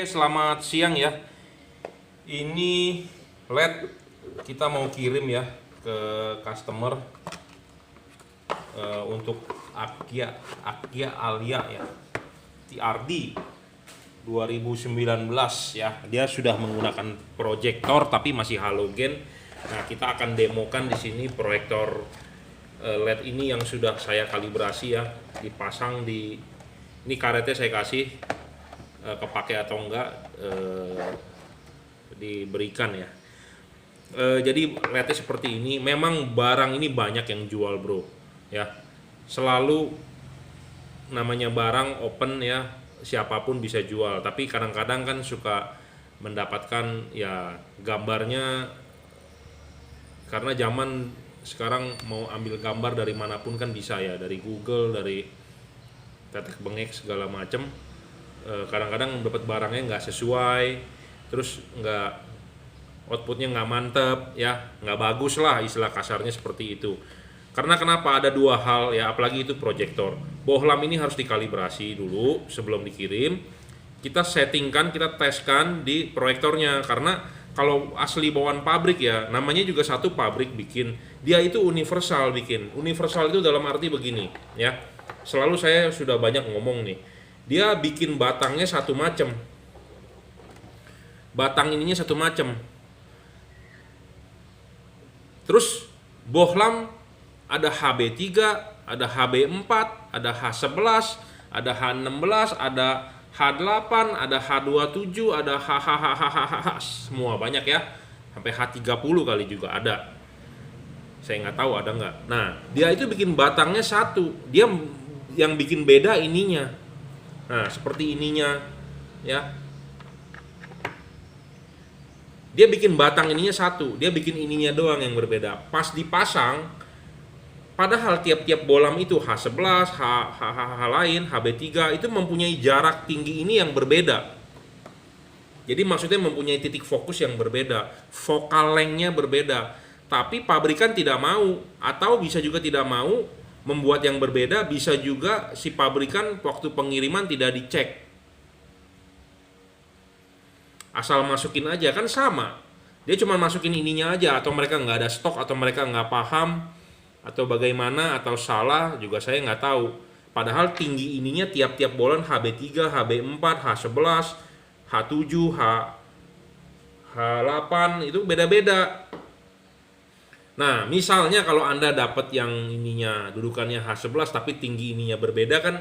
Oke, selamat siang ya. Ini LED kita mau kirim ya ke customer untuk Akia Alia ya. TRD 2019 ya. Dia sudah menggunakan proyektor tapi masih halogen. Nah, kita akan demokan di sini proyektor LED ini yang sudah saya kalibrasi ya, dipasang di ini karetnya saya kasih kepake atau enggak diberikan ya. Jadi LED-nya seperti ini. Memang barang ini banyak yang jual bro ya. Selalu namanya barang open ya, siapapun bisa jual. Tapi kadang-kadang kan suka mendapatkan ya gambarnya, karena zaman sekarang mau ambil gambar dari manapun kan bisa ya, dari Google, dari tetek bengek segala macem. Kadang-kadang dapat barangnya nggak sesuai, terus nggak, outputnya nggak mantep ya, nggak bagus lah, istilah kasarnya seperti itu. Karena kenapa? Ada dua hal ya, apalagi itu proyektor. Bohlam ini harus dikalibrasi dulu sebelum dikirim. Kita settingkan, kita teskan di proyektornya, karena kalau asli bawaan pabrik ya, namanya juga satu pabrik bikin, dia itu universal bikin. Universal itu dalam arti begini ya, selalu saya sudah banyak ngomong nih, dia bikin batangnya satu macam, batang ininya satu macam. Terus bohlam ada HB3, ada HB4, ada H11, ada H16, ada H8, ada H27, ada HHHHH, semua banyak ya, sampai H30 kali juga ada. Saya nggak tahu ada nggak. Nah, dia itu bikin batangnya satu, dia yang bikin beda ininya. Nah, seperti ininya ya. Dia bikin batang ininya satu, dia bikin ininya doang yang berbeda. Pas dipasang, padahal tiap-tiap bohlam itu H11, H lain, HB3 itu mempunyai jarak tinggi ini yang berbeda. Jadi maksudnya mempunyai titik fokus yang berbeda, focal length-nya berbeda. Tapi pabrikan tidak mau, atau bisa juga tidak mau membuat yang berbeda, bisa juga si pabrikan waktu pengiriman tidak dicek. Asal masukin aja kan sama. Dia cuma masukin ininya aja, atau mereka nggak ada stok, atau mereka nggak paham, atau bagaimana, atau salah juga saya nggak tahu. Padahal tinggi ininya tiap-tiap bohlam HB3, HB4, H11, H7, H8 itu beda-beda. Nah, misalnya kalau Anda dapat yang ininya dudukannya H11 tapi tinggi ininya berbeda, kan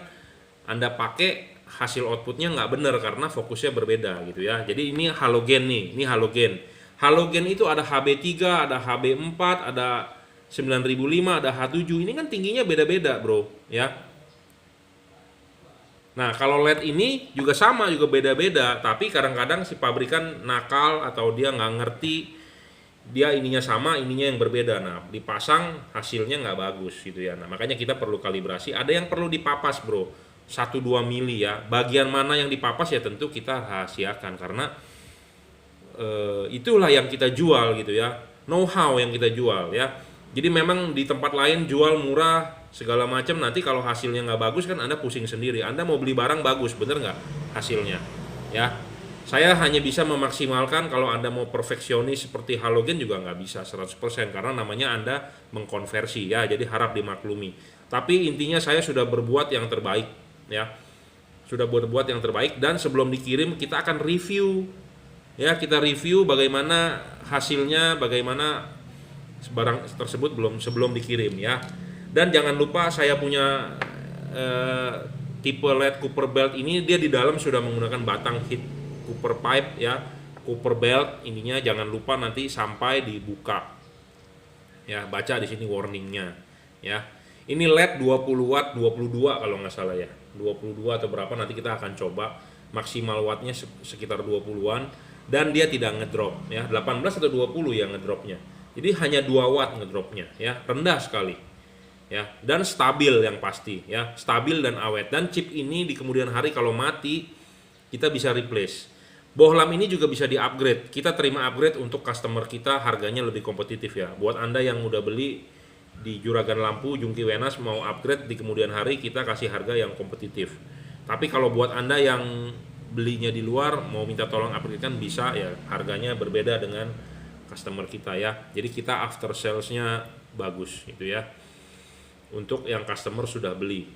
Anda pakai hasil outputnya nggak benar karena fokusnya berbeda gitu ya. Jadi ini halogen nih, ini halogen. Halogen itu ada HB3, ada HB4, ada 9005, ada H7. Ini kan tingginya beda-beda, bro, ya. Nah, kalau LED ini juga sama, juga beda-beda, tapi kadang-kadang si pabrikan nakal atau dia nggak ngerti, dia ininya sama, ininya yang berbeda. Nah, dipasang hasilnya nggak bagus gitu ya. Nah, makanya kita perlu kalibrasi. Ada yang perlu dipapas, bro, 1-2 mili ya. Bagian mana yang dipapas ya tentu kita rahasiakan, karena itulah yang kita jual gitu ya. Know-how yang kita jual ya. Jadi memang di tempat lain jual murah segala macam, nanti kalau hasilnya nggak bagus kan Anda pusing sendiri. Anda mau beli barang bagus, bener nggak hasilnya? Ya, saya hanya bisa memaksimalkan. Kalau Anda mau perfeksionis seperti halogen juga nggak bisa 100%, karena namanya Anda mengkonversi ya, jadi harap dimaklumi. Tapi intinya saya sudah berbuat yang terbaik ya, sudah berbuat yang terbaik, dan sebelum dikirim kita akan review ya, kita review bagaimana hasilnya, bagaimana barang tersebut sebelum dikirim ya. Dan jangan lupa saya punya tipe LED Cooper belt ini, dia di dalam sudah menggunakan batang heat Cooper pipe ya, Cooper belt ininya. Jangan lupa nanti sampai dibuka ya, baca di sini warningnya ya. Ini LED 20 watt 22 kalau nggak salah ya, 22 atau berapa, nanti kita akan coba. Maksimal wattnya sekitar 20-an, dan dia tidak ngedrop ya, 18 atau 20 yang ngedropnya. Jadi hanya 2 watt ngedropnya ya, rendah sekali ya, dan stabil yang pasti ya, stabil dan awet. Dan chip ini di kemudian hari kalau mati kita bisa replace. Bohlam ini juga bisa di-upgrade. Kita terima upgrade untuk customer kita, harganya lebih kompetitif ya. Buat Anda yang udah beli di Juragan Lampu, Jungki Wenas, mau upgrade di kemudian hari, kita kasih harga yang kompetitif. Tapi kalau buat Anda yang belinya di luar mau minta tolong upgrade kan bisa ya, harganya berbeda dengan customer kita ya. Jadi kita after salesnya bagus gitu ya untuk yang customer sudah beli.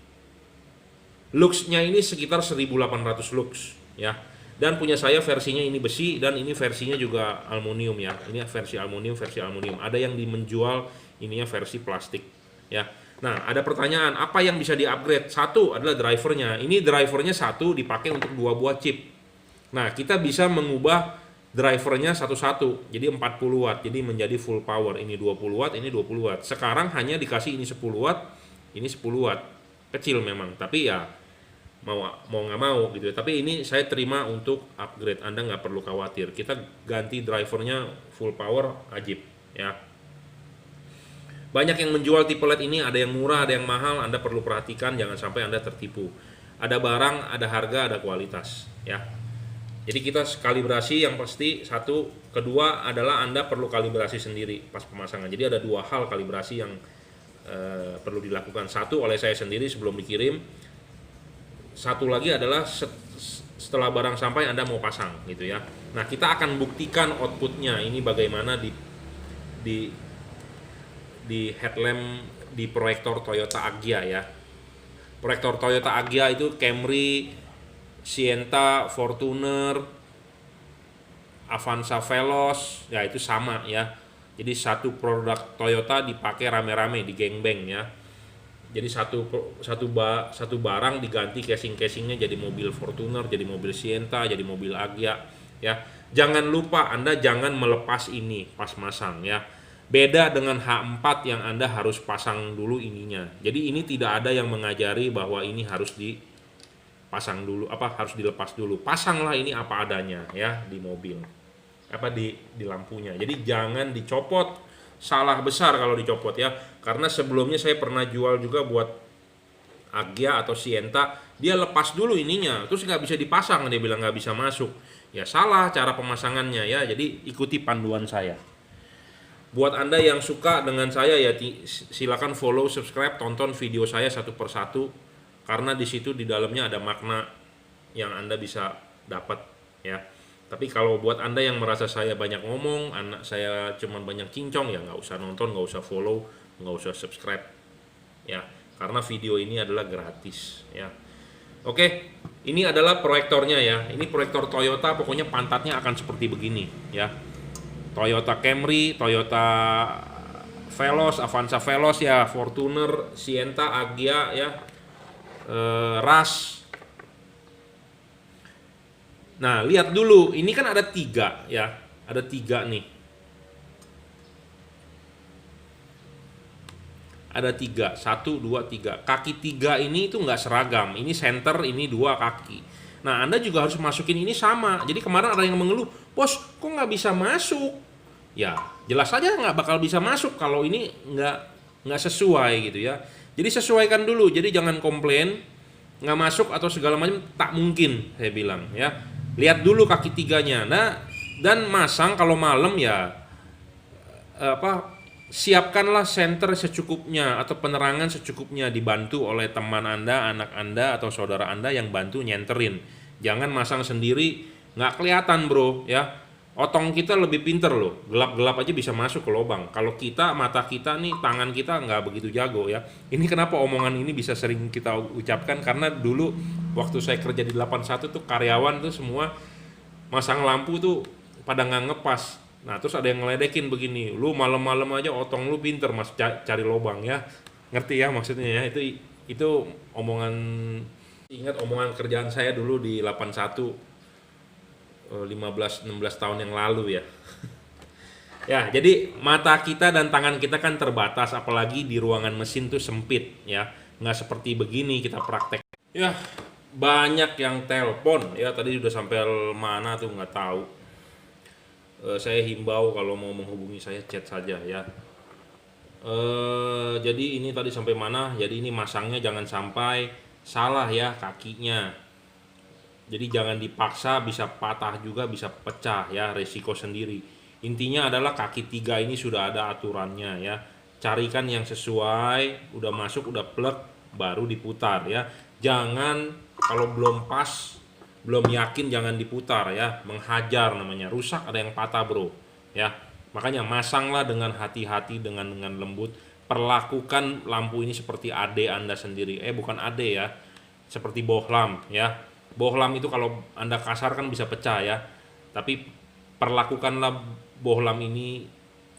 Luxnya ini sekitar 1800 lux ya, dan punya saya versinya ini besi dan ini versinya juga aluminium ya. Ini versi aluminium, ada yang menjual ininya versi plastik ya. Nah, ada pertanyaan, apa yang bisa di-upgrade? Satu adalah drivernya. Ini drivernya satu dipakai untuk 2 buah chip. Nah, kita bisa mengubah drivernya satu-satu, jadi 40 watt, jadi menjadi full power. Ini 20 watt, ini 20 watt. Sekarang hanya dikasih ini 10 watt, ini 10 watt. Kecil memang, tapi ya mau nggak mau gitu ya. Tapi ini saya terima untuk upgrade, Anda nggak perlu khawatir. Kita ganti drivernya full power, ajib ya. Banyak yang menjual tipe LED ini, ada yang murah, ada yang mahal. Anda perlu perhatikan, jangan sampai Anda tertipu. Ada barang, ada harga, ada kualitas ya. Jadi kita kalibrasi yang pasti satu, kedua adalah Anda perlu kalibrasi sendiri pas pemasangan. Jadi ada 2 hal kalibrasi yang perlu dilakukan. Satu oleh saya sendiri sebelum dikirim. Satu lagi adalah setelah barang sampai Anda mau pasang gitu ya. Nah, kita akan buktikan outputnya ini bagaimana di headlamp di proyektor Toyota Agya ya. Proyektor Toyota Agya itu Camry, Sienta, Fortuner, Avanza Veloz, ya itu sama ya. Jadi satu produk Toyota dipakai rame-rame di gangbang ya. Jadi satu barang diganti casing-casingnya jadi mobil Fortuner, jadi mobil Sienta, jadi mobil Agya ya. Jangan lupa Anda jangan melepas ini pas masang ya. Beda dengan H4 yang Anda harus pasang dulu ininya. Jadi ini tidak ada yang mengajari bahwa ini harus dipasang dulu, harus dilepas dulu. Pasanglah ini apa adanya ya di mobil, di lampunya. Jadi jangan dicopot, salah besar kalau dicopot ya. Karena sebelumnya saya pernah jual juga buat Agya atau Sienta, dia lepas dulu ininya, terus nggak bisa dipasang, dia bilang nggak bisa masuk. Ya salah cara pemasangannya ya. Jadi ikuti panduan saya. Buat Anda yang suka dengan saya ya silakan follow, subscribe, tonton video saya satu persatu karena di situ di dalamnya ada makna yang Anda bisa dapat ya. Tapi kalau buat Anda yang merasa saya banyak ngomong, anak saya cuma banyak cincong ya nggak usah nonton, nggak usah follow, nggak usah subscribe ya. Karena video ini adalah gratis ya. Oke, ini adalah proyektornya ya. Ini proyektor Toyota, pokoknya pantatnya akan seperti begini ya. Toyota Camry, Toyota Veloz, Avanza Veloz ya, Fortuner, Sienta, Agya ya, Rush. Nah, lihat dulu, ini kan ada 3 ya, ada 3 nih. Ada 3, 1, 2, 3. Kaki 3 ini itu nggak seragam, ini center, ini 2 kaki. Nah, Anda juga harus masukin ini sama. Jadi kemarin ada yang mengeluh, bos, kok nggak bisa masuk? Ya, jelas saja nggak bakal bisa masuk kalau ini nggak sesuai gitu ya. Jadi sesuaikan dulu. Jadi jangan komplain nggak masuk atau segala macam, tak mungkin saya bilang ya. Lihat dulu kaki 3-nya. Nah, dan masang kalau malam ya siapkanlah senter secukupnya atau penerangan secukupnya, dibantu oleh teman Anda, anak Anda atau saudara Anda yang bantu nyenterin. Jangan masang sendiri, nggak kelihatan bro ya. Otong kita lebih pinter loh, gelap-gelap aja bisa masuk ke lubang. Kalau kita, mata kita nih, tangan kita nggak begitu jago ya. Ini kenapa omongan ini bisa sering kita ucapkan, karena dulu waktu saya kerja di 81 tuh karyawan tuh semua masang lampu tuh pada nggak ngepas. Nah terus ada yang ngeledekin begini, lu malam-malam aja otong lu pinter mas cari lubang ya. Ngerti ya maksudnya ya, itu omongan, ingat omongan kerjaan saya dulu di 81 15-16 tahun yang lalu ya. Ya, jadi mata kita dan tangan kita kan terbatas, apalagi di ruangan mesin tuh sempit ya. Nggak seperti begini kita praktek. Ya, banyak yang telepon ya, tadi sudah sampai mana tuh nggak tahu. Saya himbau kalau mau menghubungi saya chat saja ya. Jadi ini tadi sampai mana? Jadi ini masangnya jangan sampai salah ya kakinya. Jadi jangan dipaksa, bisa patah juga, bisa pecah ya, resiko sendiri. Intinya adalah kaki 3 ini sudah ada aturannya ya. Carikan yang sesuai, udah masuk, udah plek, baru diputar ya. Jangan kalau belum pas belum yakin jangan diputar ya, menghajar namanya, rusak ada yang patah bro ya. Makanya masanglah dengan hati-hati, dengan lembut, perlakukan lampu ini seperti ade Anda sendiri, bukan ade ya, seperti bohlam ya. Bohlam itu kalau Anda kasar kan bisa pecah ya, tapi perlakukanlah bohlam ini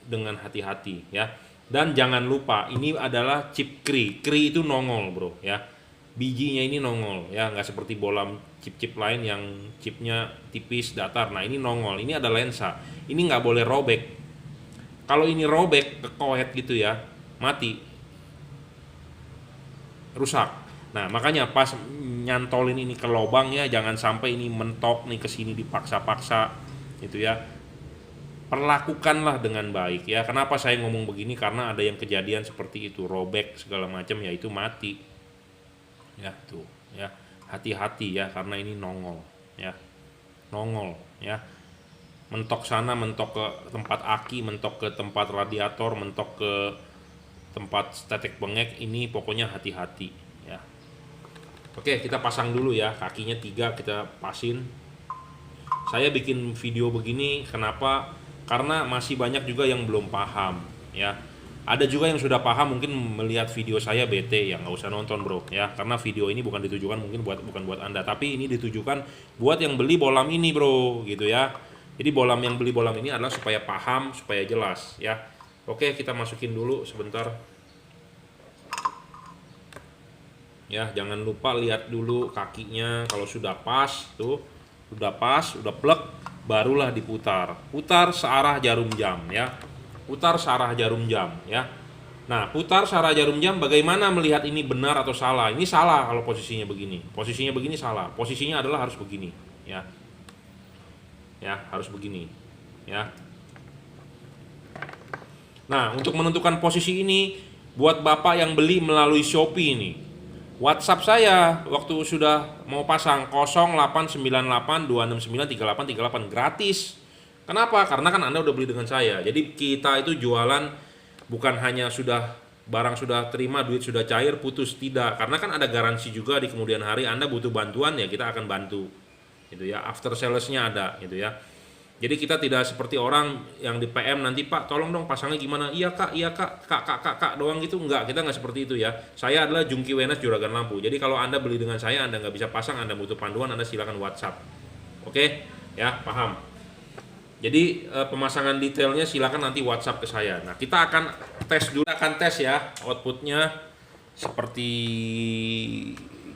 dengan hati-hati ya. Dan jangan lupa ini adalah chip Cree itu nongol bro ya, bijinya ini nongol ya, nggak seperti bohlam chip-chip lain yang chipnya tipis datar. Nah ini nongol, ini ada lensa, ini nggak boleh robek. Kalau ini robek kekoet gitu ya, mati, rusak. Nah makanya pas nyantolin ini ke lubang ya, jangan sampai ini mentok nih ke sini dipaksa-paksa gitu ya. Perlakukanlah dengan baik ya. Kenapa saya ngomong begini? Karena ada yang kejadian seperti itu, robek segala macam ya, itu mati ya. Tuh ya, hati-hati ya, karena ini nongol ya, nongol ya, mentok sana, mentok ke tempat aki, mentok ke tempat radiator, mentok ke tempat tetek bengek, ini pokoknya hati-hati ya. Oke, kita pasang dulu ya, kakinya 3 kita pasin. Saya bikin video begini kenapa? Karena masih banyak juga yang belum paham ya. Ada juga yang sudah paham, mungkin melihat video saya bete ya, nggak usah nonton bro ya, karena video ini bukan ditujukan mungkin bukan buat Anda, tapi ini ditujukan buat yang beli bohlam ini bro gitu ya. Jadi yang beli bohlam ini adalah supaya paham, supaya jelas ya. Oke, kita masukin dulu sebentar ya. Jangan lupa lihat dulu kakinya, kalau sudah pas tuh, sudah pas, udah plek, barulah diputar. Putar searah jarum jam ya. Putar searah jarum jam ya. Nah, putar searah jarum jam, bagaimana melihat ini benar atau salah? Ini salah kalau posisinya begini. Posisinya begini salah. Posisinya adalah harus begini ya. Ya, harus begini ya. Nah, untuk menentukan posisi ini buat Bapak yang beli melalui Shopee ini, WhatsApp saya waktu sudah mau pasang 089826938338 gratis. Kenapa? Karena kan Anda udah beli dengan saya. Jadi kita itu jualan bukan hanya barang sudah terima, duit sudah cair, putus, tidak. Karena kan ada garansi juga di kemudian hari. Anda butuh bantuan ya, kita akan bantu. Gitu ya. After sales-nya ada gitu ya. Jadi kita tidak seperti orang yang di PM nanti, Pak tolong dong pasangnya gimana, iya kak kak doang gitu. Enggak, kita nggak seperti itu ya. Saya adalah Jungki Wenas Juragan Lampu. Jadi kalau Anda beli dengan saya, Anda nggak bisa pasang, Anda butuh panduan, Anda silakan WhatsApp. Oke ya, paham. Jadi pemasangan detailnya silakan nanti WhatsApp ke saya. Nah kita akan tes dulu, ya outputnya seperti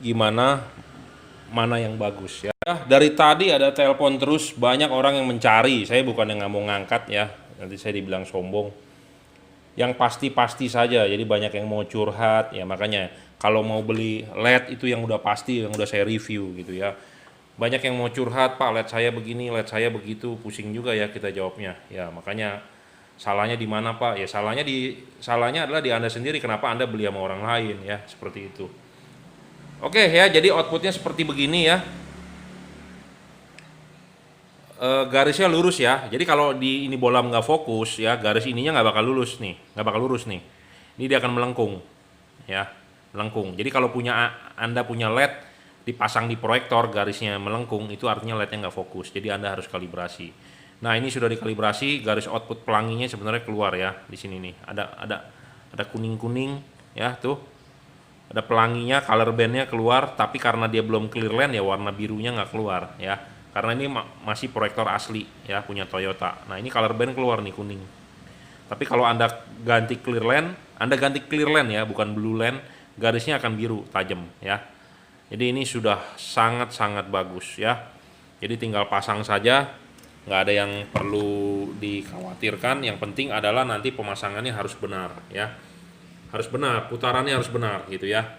gimana, mana yang bagus ya. Dari tadi ada telepon terus, banyak orang yang mencari. Saya bukan yang nggak mau ngangkat ya, nanti saya dibilang sombong. Yang pasti-pasti saja, jadi banyak yang mau curhat ya. Makanya kalau mau beli LED itu yang udah pasti, yang udah saya review gitu ya. Banyak yang mau curhat, Pak LED saya begini, LED saya begitu, pusing juga ya kita jawabnya ya. Makanya salahnya di mana Pak? Ya salahnya adalah di Anda sendiri, kenapa Anda beli sama orang lain ya, seperti itu. Oke ya, jadi outputnya seperti begini ya. Garisnya lurus ya. Jadi kalau di ini bohlam nggak fokus ya, garis ininya nggak bakal lurus nih, Ini dia akan melengkung ya, melengkung. Jadi kalau Anda punya LED dipasang di proyektor garisnya melengkung, itu artinya LED-nya nggak fokus. Jadi Anda harus kalibrasi. Nah ini sudah dikalibrasi, garis output pelanginya sebenarnya keluar ya di sini nih. Ada kuning-kuning ya tuh. Ada pelanginya, color bandnya keluar, tapi karena dia belum clear lens ya warna birunya nggak keluar ya. Karena ini masih proyektor asli ya, punya Toyota. Nah ini color band keluar nih kuning. Tapi kalau Anda ganti clear lens ya, bukan blue lens, garisnya akan biru tajam ya. Jadi ini sudah sangat-sangat bagus ya. Jadi tinggal pasang saja, nggak ada yang perlu dikhawatirkan. Yang penting adalah nanti pemasangannya harus benar ya. Harus benar, putarannya harus benar gitu ya.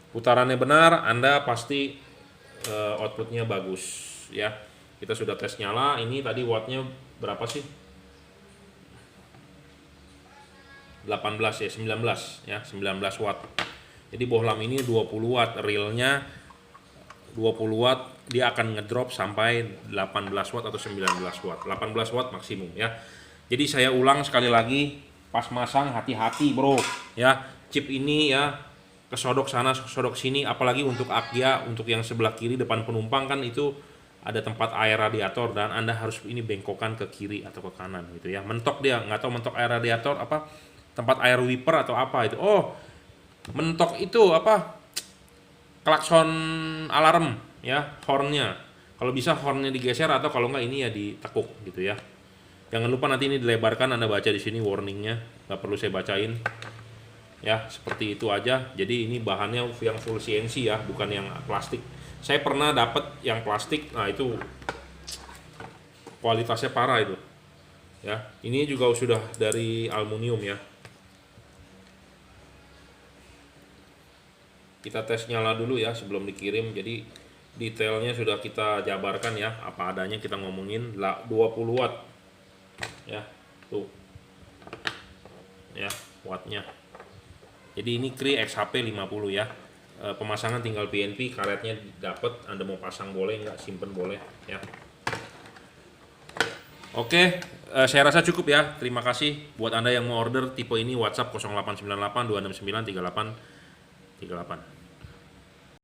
Putarannya benar, Anda pasti outputnya bagus ya. Kita sudah tes nyala, ini tadi wattnya berapa sih? 18 ya, 19 watt. Jadi bohlam ini 20 watt, realnya 20 watt, dia akan ngedrop sampai 18 watt atau 19 watt. 18 watt maksimum ya. Jadi saya ulang sekali lagi, pas masang hati-hati bro ya. Chip ini ya kesodok sana kesodok sini, apalagi untuk Agya, untuk yang sebelah kiri depan penumpang kan itu ada tempat air radiator dan Anda harus ini bengkokkan ke kiri atau ke kanan gitu ya. Mentok dia, nggak tahu mentok air radiator apa tempat air wiper atau apa itu. Oh, mentok itu apa? Klakson alarm ya, hornnya. Kalau bisa hornnya digeser atau kalau nggak ini ya ditekuk gitu ya. Jangan lupa nanti ini dilebarkan, Anda baca di sini warningnya, nggak perlu saya bacain. Ya, seperti itu aja. Jadi ini bahannya yang full CNC ya, bukan yang plastik. Saya pernah dapat yang plastik, nah itu kualitasnya parah itu. Ya, ini juga sudah dari aluminium ya. Kita tes nyala dulu ya sebelum dikirim. Jadi detailnya sudah kita jabarkan ya, apa adanya kita ngomongin 20 watt. Ya, tuh. Ya, wattnya. Jadi ini Cree XHP 50 ya. Pemasangan tinggal PNP, karetnya dapat, Anda mau pasang boleh, nggak simpen boleh ya. Oke, saya rasa cukup ya. Terima kasih buat Anda yang mau order tipe ini, WhatsApp 0898 269 3838.